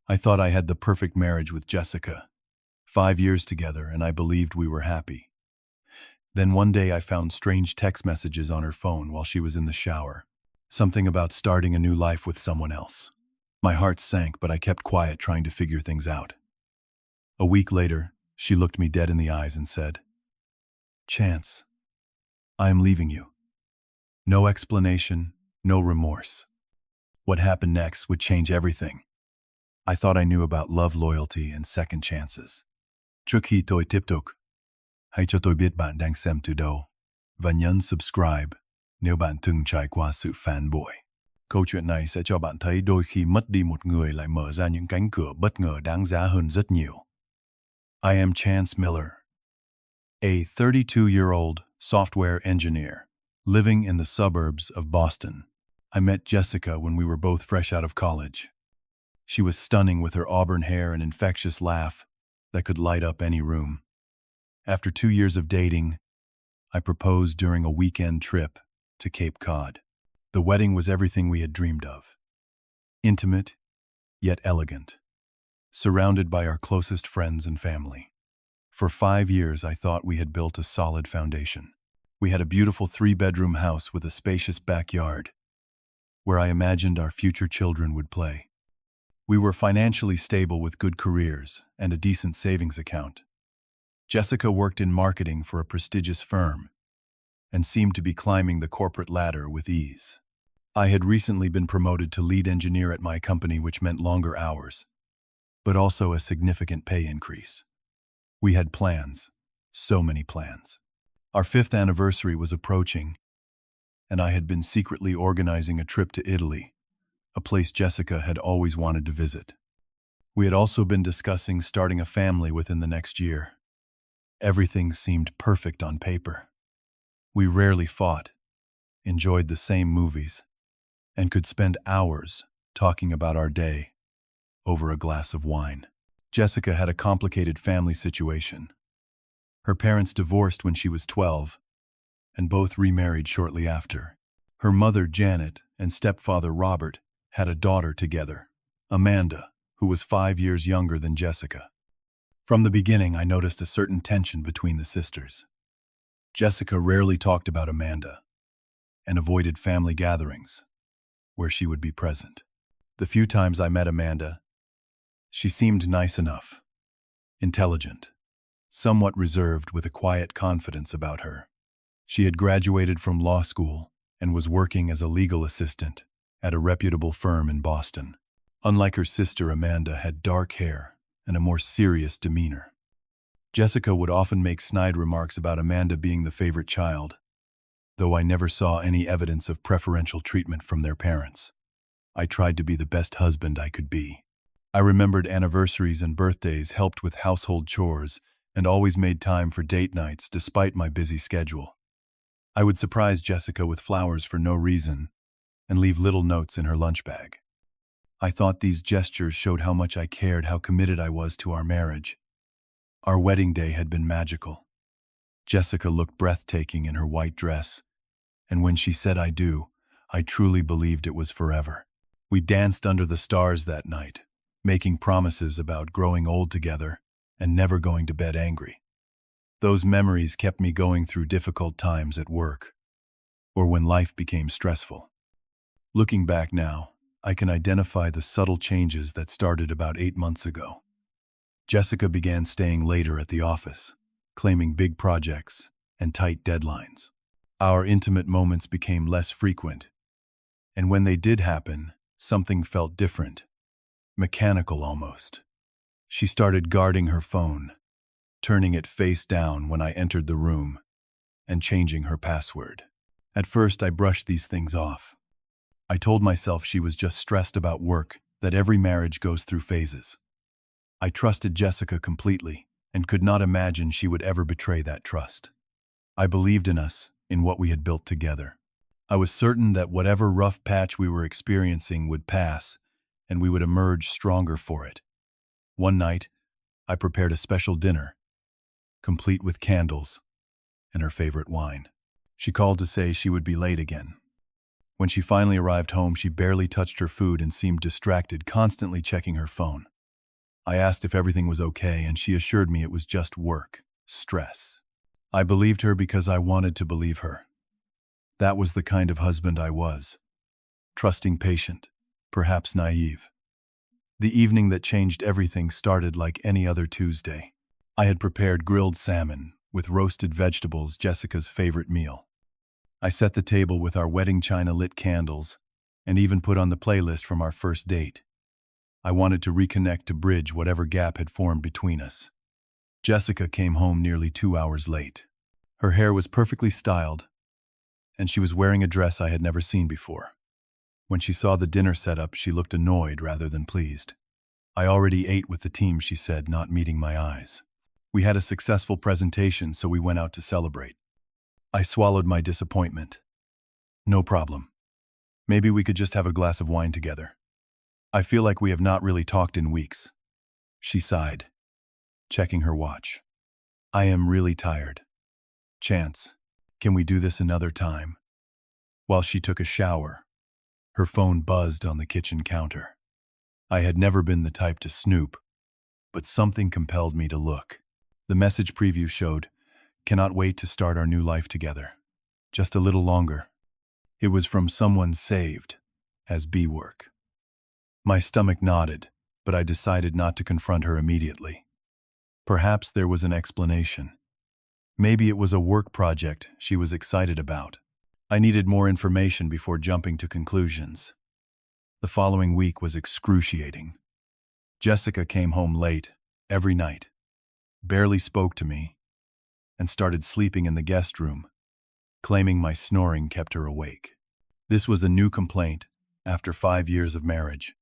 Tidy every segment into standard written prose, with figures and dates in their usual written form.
I thought I had the perfect marriage with Jessica. 5 years together, and I believed we were happy. Then one day I found strange text messages on her phone while she was in the shower. Something about starting a new life with someone else. My heart sank, but I kept quiet, trying to figure things out. A week later, she looked me dead in the eyes and said, "Chance, I am leaving you." No explanation, no remorse. What happened next would change everything. I thought I knew about love, loyalty, and second chances. Trước khi tôi tiếp tục, hãy cho tôi biết bạn đang xem từ đâu và nhấn subscribe nếu bạn từng trải qua sự phản bội. Câu chuyện này sẽ cho bạn thấy đôi khi mất đi một người lại mở ra những cánh cửa bất ngờ đáng giá hơn rất nhiều. I am Chance Miller, a 32-year-old software engineer living in the suburbs of Boston. I met Jessica when we were both fresh out of college. She was stunning with her auburn hair and infectious laugh that could light up any room. After 2 years of dating, I proposed during a weekend trip to Cape Cod. The wedding was everything we had dreamed of. Intimate, yet elegant. Surrounded by our closest friends and family. For 5 years, I thought we had built a solid foundation. We had a beautiful 3-bedroom house with a spacious backyard, where I imagined our future children would play. We were financially stable with good careers and a decent savings account. Jessica worked in marketing for a prestigious firm and seemed to be climbing the corporate ladder with ease. I had recently been promoted to lead engineer at my company, which meant longer hours, but also a significant pay increase. We had plans, so many plans. Our 5th anniversary was approaching, and I had been secretly organizing a trip to Italy, a place Jessica had always wanted to visit. We had also been discussing starting a family within the next year. Everything seemed perfect on paper. We rarely fought, enjoyed the same movies, and could spend hours talking about our day over a glass of wine. Jessica had a complicated family situation. Her parents divorced when she was 12, and both remarried shortly after. Her mother, Janet, and stepfather, Robert, had a daughter together, Amanda, who was 5 years younger than Jessica. From the beginning, I noticed a certain tension between the sisters. Jessica rarely talked about Amanda and avoided family gatherings where she would be present. The few times I met Amanda, she seemed nice enough, intelligent, somewhat reserved, with a quiet confidence about her. She had graduated from law school and was working as a legal assistant at a reputable firm in Boston. Unlike her sister, Amanda had dark hair and a more serious demeanor. Jessica would often make snide remarks about Amanda being the favorite child, though I never saw any evidence of preferential treatment from their parents. I tried to be the best husband I could be. I remembered anniversaries and birthdays, helped with household chores, and always made time for date nights despite my busy schedule. I would surprise Jessica with flowers for no reason and leave little notes in her lunch bag. I thought these gestures showed how much I cared, how committed I was to our marriage. Our wedding day had been magical. Jessica looked breathtaking in her white dress, and when she said "I do," I truly believed it was forever. We danced under the stars that night, making promises about growing old together and never going to bed angry. Those memories kept me going through difficult times at work, or when life became stressful. Looking back now, I can identify the subtle changes that started about 8 months ago. Jessica began staying later at the office, claiming big projects and tight deadlines. Our intimate moments became less frequent, and when they did happen, something felt different, mechanical almost. She started guarding her phone, turning it face down when I entered the room, and changing her password. At first, I brushed these things off. I told myself she was just stressed about work, that every marriage goes through phases. I trusted Jessica completely and could not imagine she would ever betray that trust. I believed in us, in what we had built together. I was certain that whatever rough patch we were experiencing would pass, and we would emerge stronger for it. One night, I prepared a special dinner, complete with candles and her favorite wine. She called to say she would be late again. When she finally arrived home, she barely touched her food and seemed distracted, constantly checking her phone. I asked if everything was okay, and she assured me it was just work, stress. I believed her because I wanted to believe her. That was the kind of husband I was. Trusting, patient, perhaps naive. The evening that changed everything started like any other Tuesday. I had prepared grilled salmon with roasted vegetables, Jessica's favorite meal. I set the table with our wedding china lit candles and even put on the playlist from our first date. I wanted to reconnect to bridge whatever gap had formed between us. Jessica came home nearly 2 hours late. Her hair was perfectly styled, and she was wearing a dress I had never seen before. When she saw the dinner setup, she looked annoyed rather than pleased. I already ate with the team, she said, not meeting my eyes. We had a successful presentation, so we went out to celebrate. I swallowed my disappointment. No problem. Maybe we could just have a glass of wine together. I feel like we have not really talked in weeks. She sighed, checking her watch. I am really tired. Chance, can we do this another time? While she took a shower, her phone buzzed on the kitchen counter. I had never been the type to snoop, but something compelled me to look. The message preview showed, "Cannot wait to start our new life together. Just a little longer." It was from someone saved as B-work. My stomach nodded, but I decided not to confront her immediately. Perhaps there was an explanation. Maybe it was a work project she was excited about. I needed more information before jumping to conclusions. The following week was excruciating. Jessica came home late, every night, barely spoke to me, and started sleeping in the guest room, claiming my snoring kept her awake. This was a new complaint after 5 years of marriage.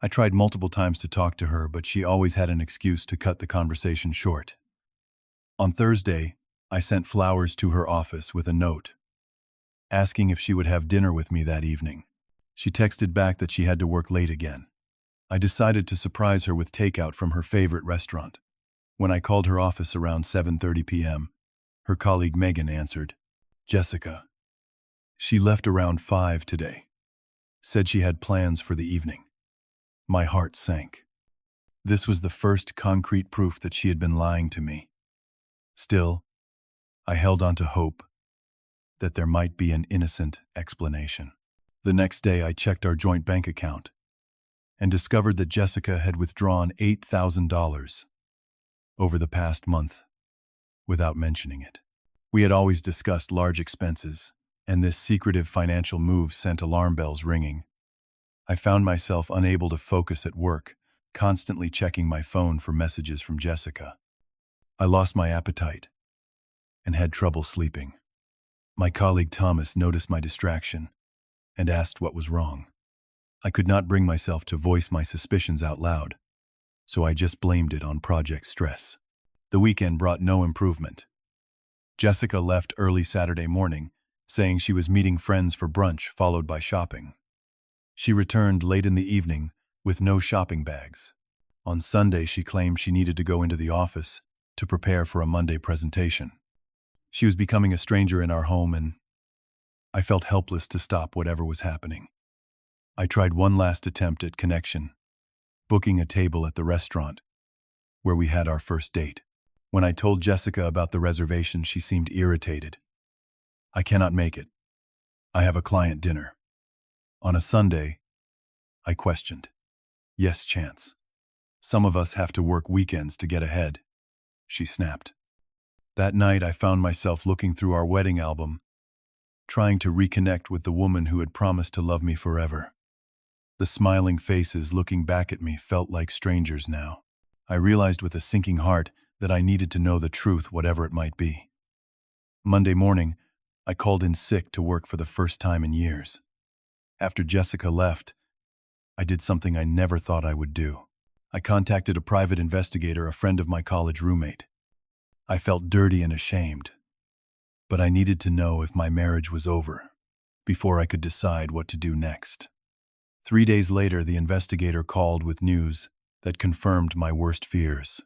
I tried multiple times to talk to her, but she always had an excuse to cut the conversation short. On Thursday, I sent flowers to her office with a note, asking if she would have dinner with me that evening. She texted back that she had to work late again. I decided to surprise her with takeout from her favorite restaurant. When I called her office around 7:30 p.m., her colleague Megan answered. "Jessica. She left around 5 today. Said she had plans for the evening." My heart sank. This was the first concrete proof that she had been lying to me. Still, I held on to hope that there might be an innocent explanation. The next day, I checked our joint bank account and discovered that Jessica had withdrawn $8,000 over the past month without mentioning it. We had always discussed large expenses, and this secretive financial move sent alarm bells ringing. I found myself unable to focus at work, constantly checking my phone for messages from Jessica. I lost my appetite and had trouble sleeping. My colleague Thomas noticed my distraction and asked what was wrong. I could not bring myself to voice my suspicions out loud, so I just blamed it on project stress. The weekend brought no improvement. Jessica left early Saturday morning, saying she was meeting friends for brunch followed by shopping. She returned late in the evening with no shopping bags. On Sunday, she claimed she needed to go into the office to prepare for a Monday presentation. She was becoming a stranger in our home, and I felt helpless to stop whatever was happening. I tried one last attempt at connection, booking a table at the restaurant where we had our first date. When I told Jessica about the reservation, she seemed irritated. "I cannot make it. I have a client dinner." On a Sunday, I questioned. "Yes, Chance. Some of us have to work weekends to get ahead," she snapped. That night, I found myself looking through our wedding album, trying to reconnect with the woman who had promised to love me forever. The smiling faces looking back at me felt like strangers now. I realized with a sinking heart that I needed to know the truth, whatever it might be. Monday morning, I called in sick to work for the first time in years. After Jessica left, I did something I never thought I would do. I contacted a private investigator, a friend of my college roommate. I felt dirty and ashamed, but I needed to know if my marriage was over before I could decide what to do next. 3 days later, the investigator called with news that confirmed my worst fears.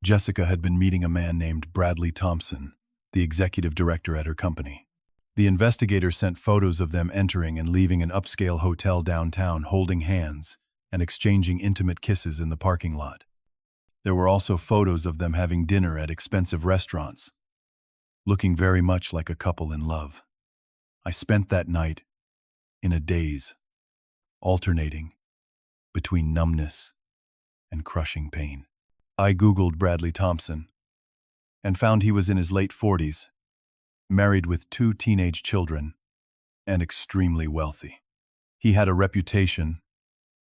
Jessica had been meeting a man named Bradley Thompson, the executive director at her company. The investigator sent photos of them entering and leaving an upscale hotel downtown, holding hands and exchanging intimate kisses in the parking lot. There were also photos of them having dinner at expensive restaurants, looking very much like a couple in love. I spent that night in a daze, alternating between numbness and crushing pain. I Googled Bradley Thompson and found he was in his late 40s, married with 2 teenage children, and extremely wealthy. He had a reputation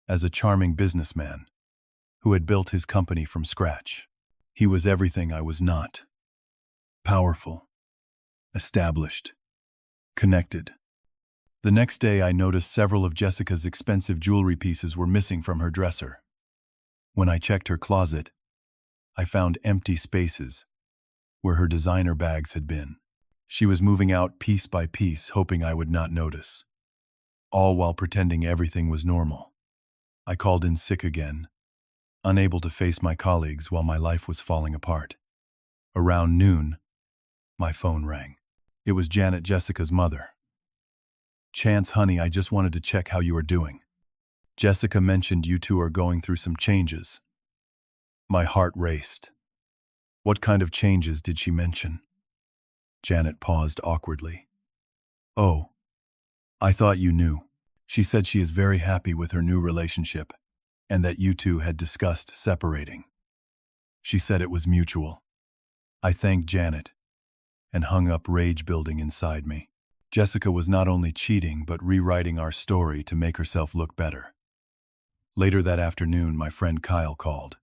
as a charming businessman who had built his company from scratch. He was everything I was not: powerful, established, connected. The next day I noticed several of Jessica's expensive jewelry pieces were missing from her dresser. When I checked her closet, I found empty spaces where her designer bags had been. She was moving out piece by piece, hoping I would not notice, all while pretending everything was normal. I called in sick again, unable to face my colleagues while my life was falling apart. Around noon, my phone rang. It was Janet, Jessica's mother. "Chance, honey, I just wanted to check how you are doing. Jessica mentioned you two are going through some changes." My heart raced. What kind of changes did she mention? Janet paused awkwardly. "Oh, I thought you knew. She said she is very happy with her new relationship and that you two had discussed separating. She said it was mutual." I thanked Janet and hung up, rage building inside me. Jessica was not only cheating but rewriting our story to make herself look better. Later that afternoon, my friend Kyle called.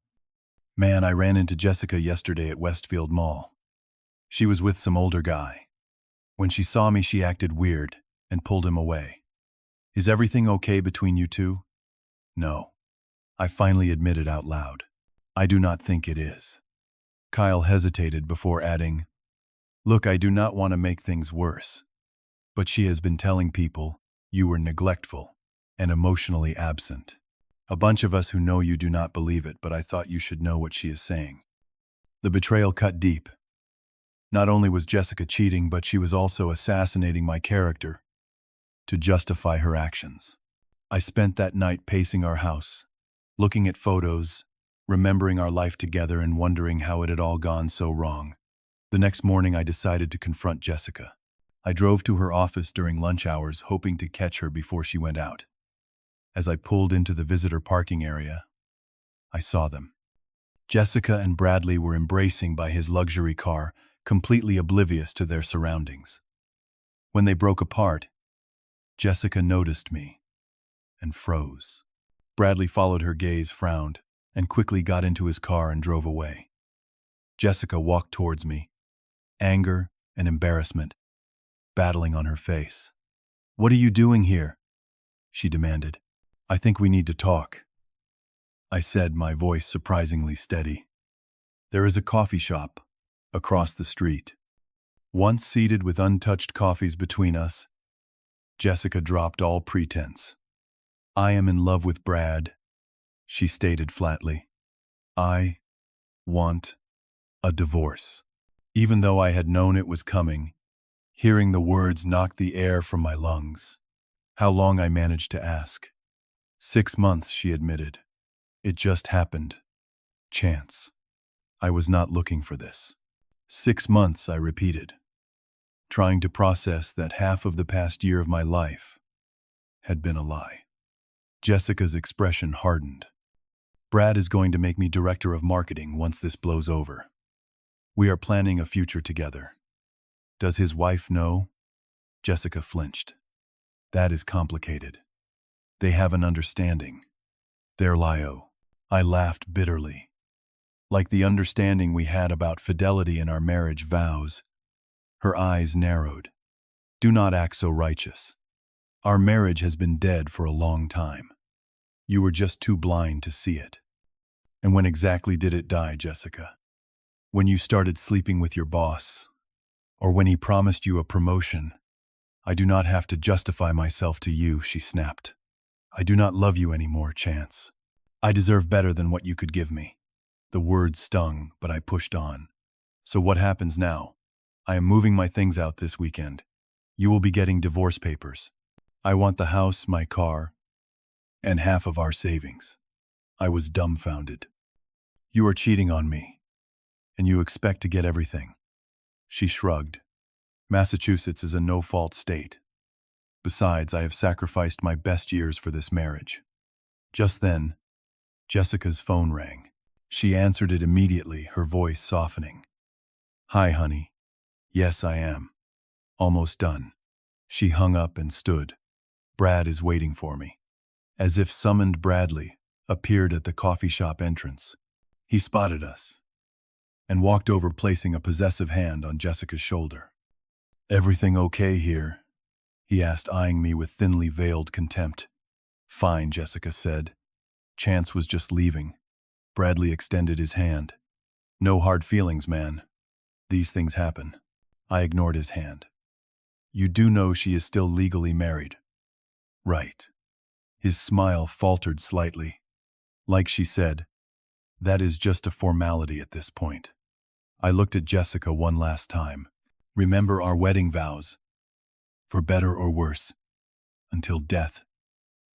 "Man, I ran into Jessica yesterday at Westfield Mall. She was with some older guy. When she saw me, she acted weird and pulled him away. Is everything okay between you two?" "No," I finally admitted out loud. "I do not think it is." Kyle hesitated before adding, "Look, I do not want to make things worse, but she has been telling people you were neglectful and emotionally absent. A bunch of us who know you do not believe it, but I thought you should know what she is saying." The betrayal cut deep. Not only was Jessica cheating, but she was also assassinating my character to justify her actions. I spent that night pacing our house, looking at photos, remembering our life together and wondering how it had all gone so wrong. The next morning I decided to confront Jessica. I drove to her office during lunch hours, hoping to catch her before she went out. As I pulled into the visitor parking area, I saw them. Jessica and Bradley were embracing by his luxury car, completely oblivious to their surroundings. When they broke apart, Jessica noticed me and froze. Bradley followed her gaze, frowned, and quickly got into his car and drove away. Jessica walked towards me, anger and embarrassment battling on her face. "What are you doing here?" she demanded. "I think we need to talk," I said, my voice surprisingly steady. "There is a coffee shop across the street." Once seated with untouched coffees between us, Jessica dropped all pretense. "I am in love with Brad," she stated flatly. "I want a divorce." Even though I had known it was coming, hearing the words knocked the air from my lungs. How long, I managed to ask. 6 months, she admitted. "It just happened. Chance. I was not looking for this." 6 months, I repeated, trying to process that half of the past year of my life had been a lie. Jessica's expression hardened. "Brad is going to make me director of marketing once this blows over. We are planning a future together. Does his wife know?" Jessica flinched. "That is complicated. They have an understanding. They're Lio." I laughed bitterly. Like the understanding we had about fidelity in our marriage vows. Her eyes narrowed. "Do not act so righteous. Our marriage has been dead for a long time. You were just too blind to see it." "And when exactly did it die, Jessica? When you started sleeping with your boss? Or when he promised you a promotion?" "I do not have to justify myself to you," she snapped. "I do not love you anymore, Chance. I deserve better than what you could give me." The words stung, but I pushed on. "So what happens now? I am moving my things out this weekend. You will be getting divorce papers. I want the house, my car, and half of our savings." I was dumbfounded. You are cheating on me, and you expect to get everything. She shrugged. Massachusetts is a no-fault state. Besides, I have sacrificed my best years for this marriage. Just then, Jessica's phone rang. She answered it immediately, her voice softening. Hi, honey. Yes, I am. Almost done. She hung up and stood. Brad is waiting for me. As if summoned, Bradley appeared at the coffee shop entrance. He spotted us and walked over, placing a possessive hand on Jessica's shoulder. Everything okay here? He asked, eyeing me with thinly veiled contempt. Fine, Jessica said. Chance was just leaving. Bradley extended his hand. No hard feelings, man. These things happen. I ignored his hand. You do know she is still legally married. Right. His smile faltered slightly. Like she said, that is just a formality at this point. I looked at Jessica one last time. Remember our wedding vows? For better or worse, until death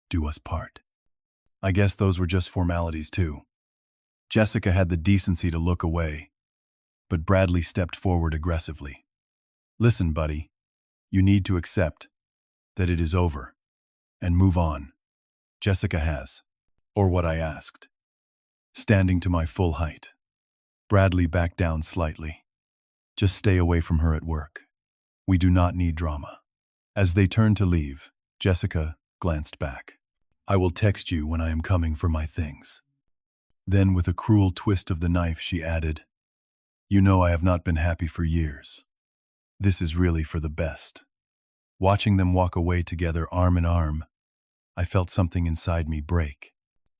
do us part. I guess those were just formalities too. Jessica had the decency to look away, but Bradley stepped forward aggressively. Listen, buddy, you need to accept that it is over and move on. Jessica has, or what I asked. Standing to my full height, Bradley backed down slightly. Just stay away from her at work. We do not need drama. As they turned to leave, Jessica glanced back. I will text you when I am coming for my things. Then, with a cruel twist of the knife, she added, You know I have not been happy for years. This is really for the best. Watching them walk away together arm in arm, I felt something inside me break.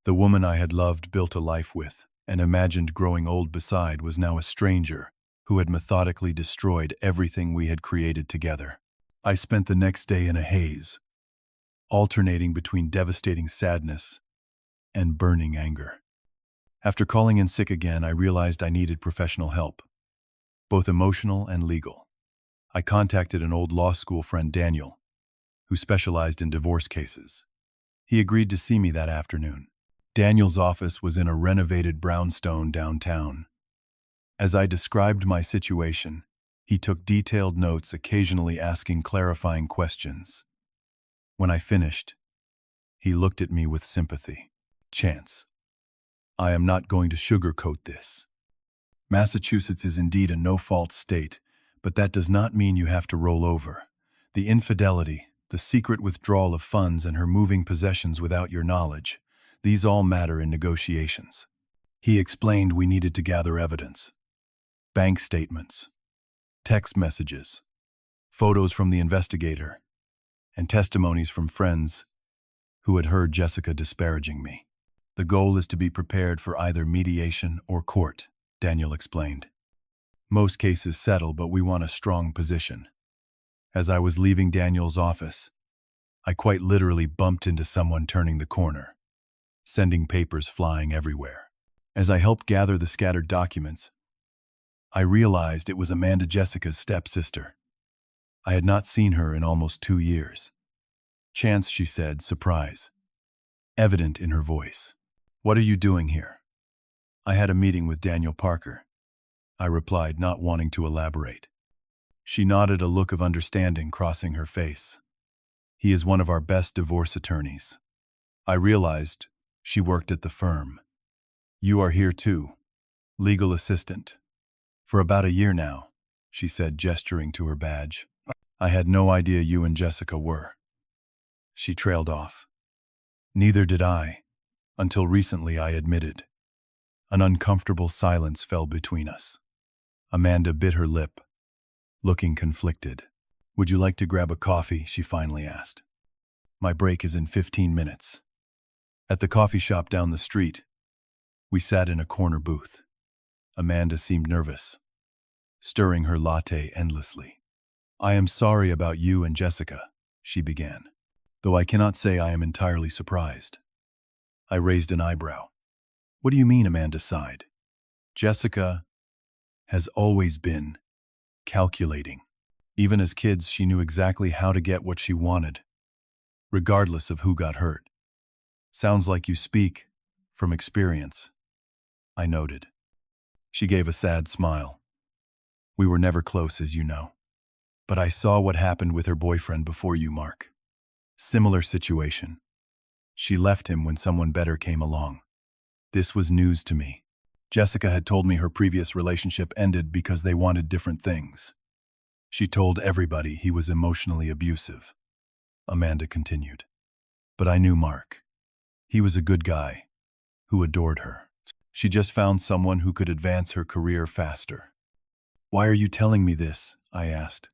The woman I had loved, built a life with, and imagined growing old beside, was now a stranger who had methodically destroyed everything we had created together. I spent the next day in a haze, alternating between devastating sadness and burning anger. After calling in sick again, I realized I needed professional help, both emotional and legal. I contacted an old law school friend, Daniel, who specialized in divorce cases. He agreed to see me that afternoon. Daniel's office was in a renovated brownstone downtown. As I described my situation, he took detailed notes, occasionally asking clarifying questions. When I finished, he looked at me with sympathy. Chance, I am not going to sugarcoat this. Massachusetts is indeed a no-fault state, but that does not mean you have to roll over. The infidelity, the secret withdrawal of funds, and her moving possessions without your knowledge, these all matter in negotiations. He explained we needed to gather evidence. Bank statements, text messages, photos from the investigator, and testimonies from friends who had heard Jessica disparaging me. The goal is to be prepared for either mediation or court, Daniel explained. Most cases settle, but we want a strong position. As I was leaving Daniel's office, I quite literally bumped into someone turning the corner, sending papers flying everywhere. As I helped gather the scattered documents, I realized it was Amanda, Jessica's stepsister. I had not seen her in almost 2 years. Chance, she said, surprise evident in her voice. What are you doing here? I had a meeting with Daniel Parker, I replied, not wanting to elaborate. She nodded, a look of understanding crossing her face. He is one of our best divorce attorneys. I realized she worked at the firm. You are here too, legal assistant. For about a year now, she said, gesturing to her badge. I had no idea you and Jessica were. She trailed off. Neither did I, until recently, I admitted. An uncomfortable silence fell between us. Amanda bit her lip, looking conflicted. Would you like to grab a coffee? She finally asked. My break is in 15 minutes. At the coffee shop down the street, we sat in a corner booth. Amanda seemed nervous, stirring her latte endlessly. I am sorry about you and Jessica, she began, though I cannot say I am entirely surprised. I raised an eyebrow. What do you mean? Amanda sighed. Jessica has always been calculating. Even as kids, she knew exactly how to get what she wanted, regardless of who got hurt. Sounds like you speak from experience. I noted. She gave a sad smile. We were never close, as you know. But I saw what happened with her boyfriend before you, Mark. Similar situation. She left him when someone better came along. This was news to me. Jessica had told me her previous relationship ended because they wanted different things. She told everybody he was emotionally abusive. Amanda continued. But I knew Mark. He was a good guy who adored her. She just found someone who could advance her career faster. Why are you telling me this? I asked.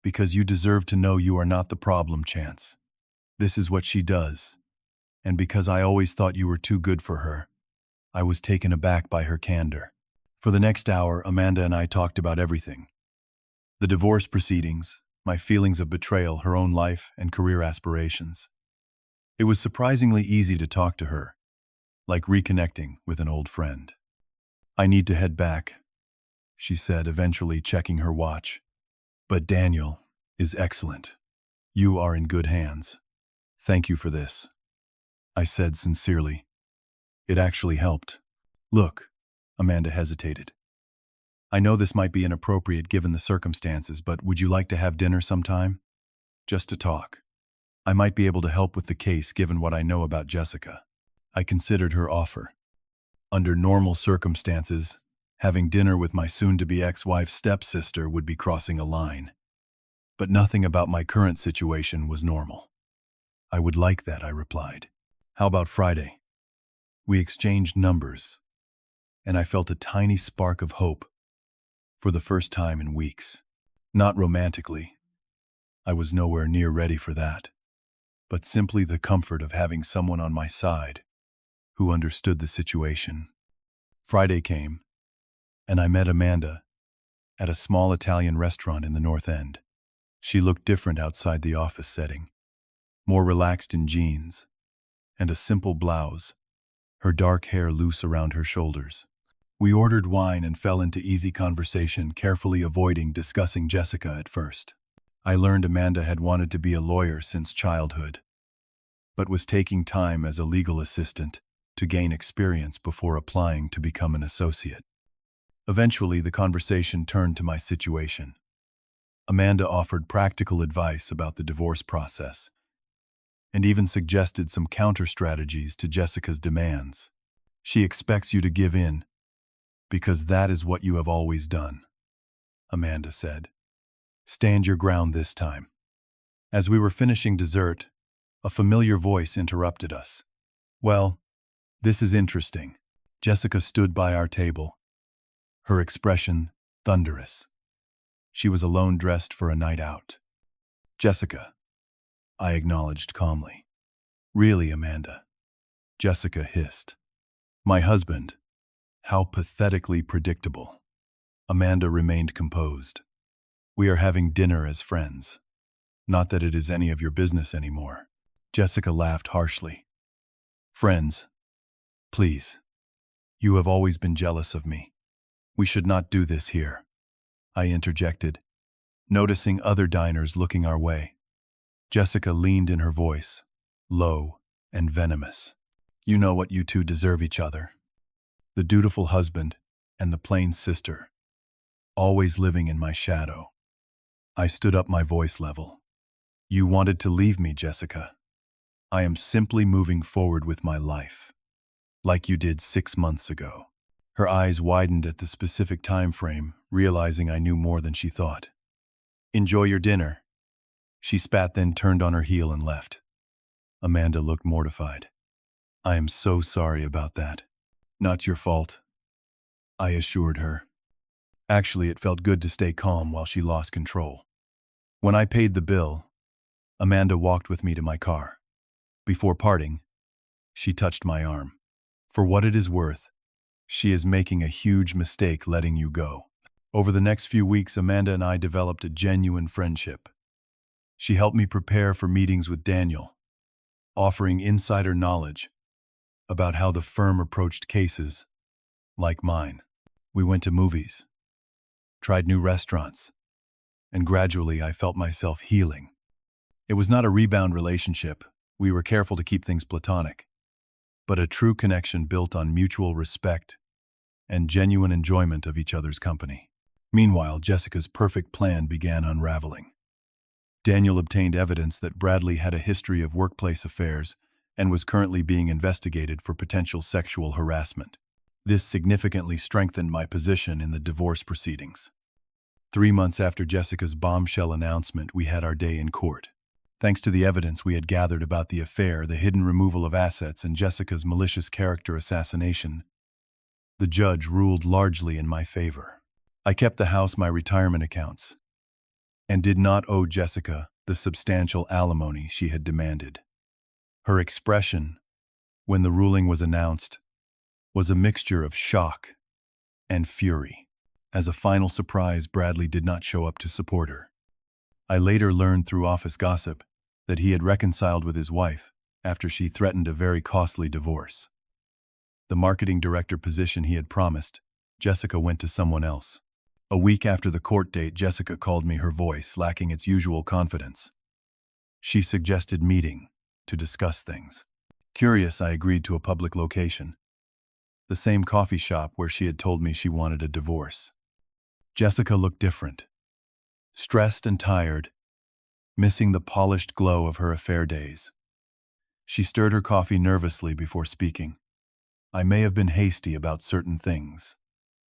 Because you deserve to know you are not the problem, Chance. This is what she does. And because I always thought you were too good for her, I was taken aback by her candor. For the next hour, Amanda and I talked about everything. The divorce proceedings, my feelings of betrayal, her own life, and career aspirations. It was surprisingly easy to talk to her, like reconnecting with an old friend. I need to head back, she said, eventually checking her watch. But Daniel is excellent. You are in good hands. Thank you for this, I said sincerely. It actually helped. Look, Amanda hesitated. I know this might be inappropriate given the circumstances, but would you like to have dinner sometime? Just to talk. I might be able to help with the case given what I know about Jessica. I considered her offer. Under normal circumstances, having dinner with my soon-to-be ex-wife's stepsister would be crossing a line. But nothing about my current situation was normal. I would like that, I replied. How about Friday? We exchanged numbers, and I felt a tiny spark of hope for the first time in weeks. Not romantically. I was nowhere near ready for that. But simply the comfort of having someone on my side who understood the situation. Friday came, and I met Amanda at a small Italian restaurant in the North End. She looked different outside the office setting, more relaxed in jeans and a simple blouse, her dark hair loose around her shoulders. We ordered wine and fell into easy conversation, carefully avoiding discussing Jessica at first. I learned Amanda had wanted to be a lawyer since childhood, but was taking time as a legal assistant to gain experience before applying to become an associate. Eventually, the conversation turned to my situation. Amanda offered practical advice about the divorce process and even suggested some counter-strategies to Jessica's demands. She expects you to give in because that is what you have always done, Amanda said. Stand your ground this time. As we were finishing dessert, a familiar voice interrupted us. Well, this is interesting. Jessica stood by our table, her expression thunderous. She was alone, dressed for a night out. Jessica, I acknowledged calmly. Really, Amanda? Jessica hissed. My husband. How pathetically predictable. Amanda remained composed. We are having dinner as friends. Not that it is any of your business anymore. Jessica laughed harshly. Friends, please. You have always been jealous of me. We should not do this here, I interjected, noticing other diners looking our way. Jessica leaned in her voice, low and venomous. You know what, you two deserve each other. The dutiful husband and the plain sister, always living in my shadow. I stood up, my voice level. You wanted to leave me, Jessica. I am simply moving forward with my life, like you did 6 months ago. Her eyes widened at the specific time frame, realizing I knew more than she thought. Enjoy your dinner, she spat, then turned on her heel and left. Amanda looked mortified. I am so sorry about that. Not your fault, I assured her. Actually, it felt good to stay calm while she lost control. When I paid the bill, Amanda walked with me to my car. Before parting, she touched my arm. For what it is worth, she is making a huge mistake letting you go. Over the next few weeks, Amanda and I developed a genuine friendship. She helped me prepare for meetings with Daniel, offering insider knowledge about how the firm approached cases like mine. We went to movies, tried new restaurants, and gradually I felt myself healing. It was not a rebound relationship. We were careful to keep things platonic, but a true connection built on mutual respect and genuine enjoyment of each other's company. Meanwhile, Jessica's perfect plan began unraveling. Daniel obtained evidence that Bradley had a history of workplace affairs and was currently being investigated for potential sexual harassment. This significantly strengthened my position in the divorce proceedings. 3 months after Jessica's bombshell announcement, we had our day in court. Thanks to the evidence we had gathered about the affair, the hidden removal of assets, and Jessica's malicious character assassination, the judge ruled largely in my favor. I kept the house, my retirement accounts, and did not owe Jessica the substantial alimony she had demanded. Her expression, when the ruling was announced, was a mixture of shock and fury. As a final surprise, Bradley did not show up to support her. I later learned through office gossip that he had reconciled with his wife after she threatened a very costly divorce. The marketing director position he had promised, Jessica went to someone else. A week after the court date, Jessica called me, her voice lacking its usual confidence. She suggested meeting to discuss things. Curious, I agreed to a public location, the same coffee shop where she had told me she wanted a divorce. Jessica looked different, stressed and tired, missing the polished glow of her affair days. She stirred her coffee nervously before speaking. I may have been hasty about certain things,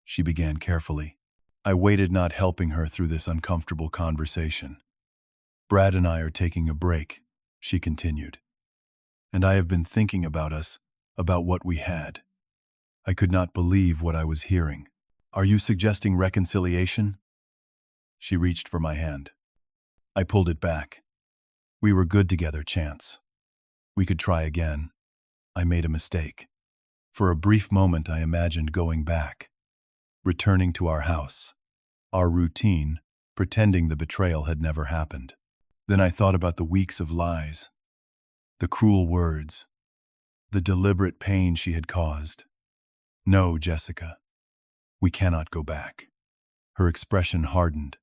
she began carefully. I waited, not helping her through this uncomfortable conversation. Brad and I are taking a break, she continued. And I have been thinking about us, about what we had. I could not believe what I was hearing. Are you suggesting reconciliation? She reached for my hand. I pulled it back. We were good together, Chance. We could try again. I made a mistake. For a brief moment I imagined going back, returning to our house, our routine, pretending the betrayal had never happened. Then I thought about the weeks of lies, the cruel words, the deliberate pain she had caused. No, Jessica, we cannot go back. Her expression hardened.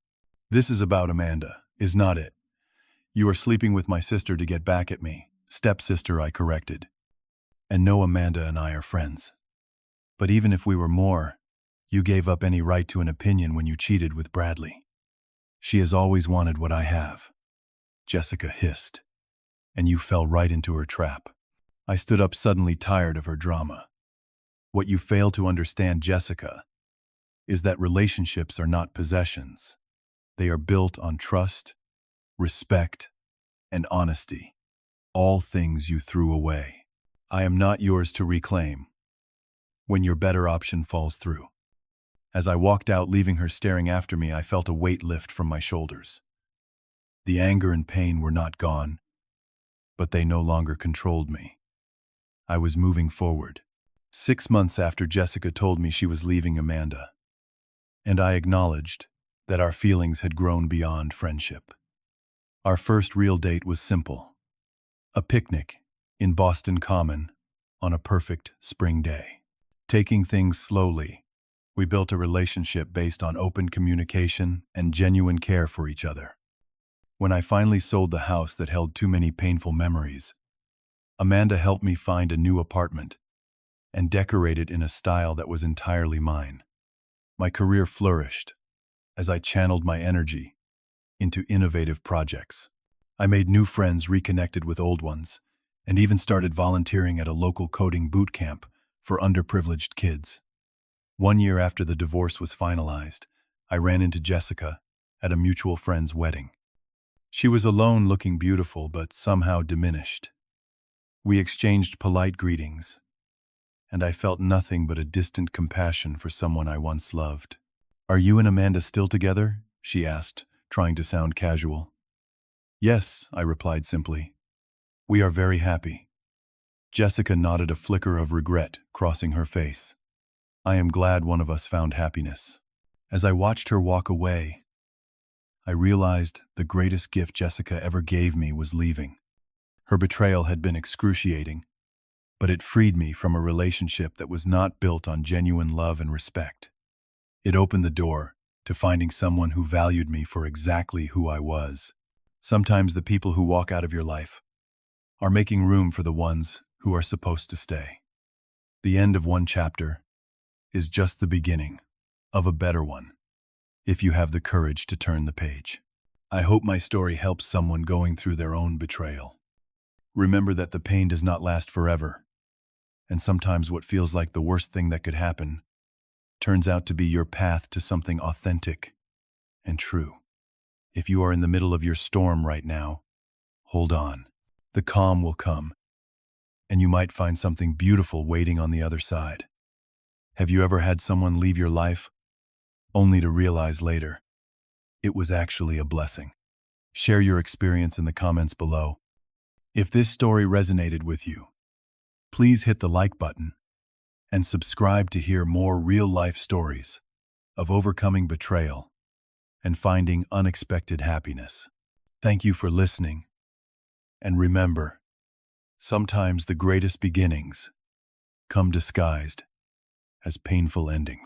This is about Amanda, is not it? You are sleeping with my sister to get back at me. Stepsister, I corrected. And no, Amanda and I are friends. But even if we were more, you gave up any right to an opinion when you cheated with Bradley. She has always wanted what I have. Jessica hissed. And you fell right into her trap. I stood up, suddenly tired of her drama. What you fail to understand, Jessica, is that relationships are not possessions. They are built on trust, respect, and honesty. All things you threw away. I am not yours to reclaim when your better option falls through. As I walked out, leaving her staring after me, I felt a weight lift from my shoulders. The anger and pain were not gone, but they no longer controlled me. I was moving forward. 6 months after Jessica told me she was leaving Amanda, and I acknowledged that our feelings had grown beyond friendship. Our first real date was simple. A picnic in Boston Common on a perfect spring day. Taking things slowly, we built a relationship based on open communication and genuine care for each other. When I finally sold the house that held too many painful memories, Amanda helped me find a new apartment and decorate it in a style that was entirely mine. My career flourished as I channeled my energy into innovative projects. I made new friends, reconnected with old ones, and even started volunteering at a local coding boot camp for underprivileged kids. 1 year after the divorce was finalized, I ran into Jessica at a mutual friend's wedding. She was alone, looking beautiful, but somehow diminished. We exchanged polite greetings, and I felt nothing but a distant compassion for someone I once loved. Are you and Amanda still together? She asked, trying to sound casual. Yes, I replied simply. We are very happy. Jessica nodded, a flicker of regret crossing her face. I am glad one of us found happiness. As I watched her walk away, I realized the greatest gift Jessica ever gave me was leaving. Her betrayal had been excruciating, but it freed me from a relationship that was not built on genuine love and respect. It opened the door to finding someone who valued me for exactly who I was. Sometimes the people who walk out of your life are making room for the ones who are supposed to stay. The end of one chapter is just the beginning of a better one, if you have the courage to turn the page. I hope my story helps someone going through their own betrayal. Remember that the pain does not last forever, and sometimes what feels like the worst thing that could happen turns out to be your path to something authentic and true. If you are in the middle of your storm right now, hold on. The calm will come, and you might find something beautiful waiting on the other side. Have you ever had someone leave your life only to realize later it was actually a blessing? Share your experience in the comments below. If this story resonated with you, please hit the like button and subscribe to hear more real-life stories of overcoming betrayal and finding unexpected happiness. Thank you for listening, and remember, sometimes the greatest beginnings come disguised as painful endings.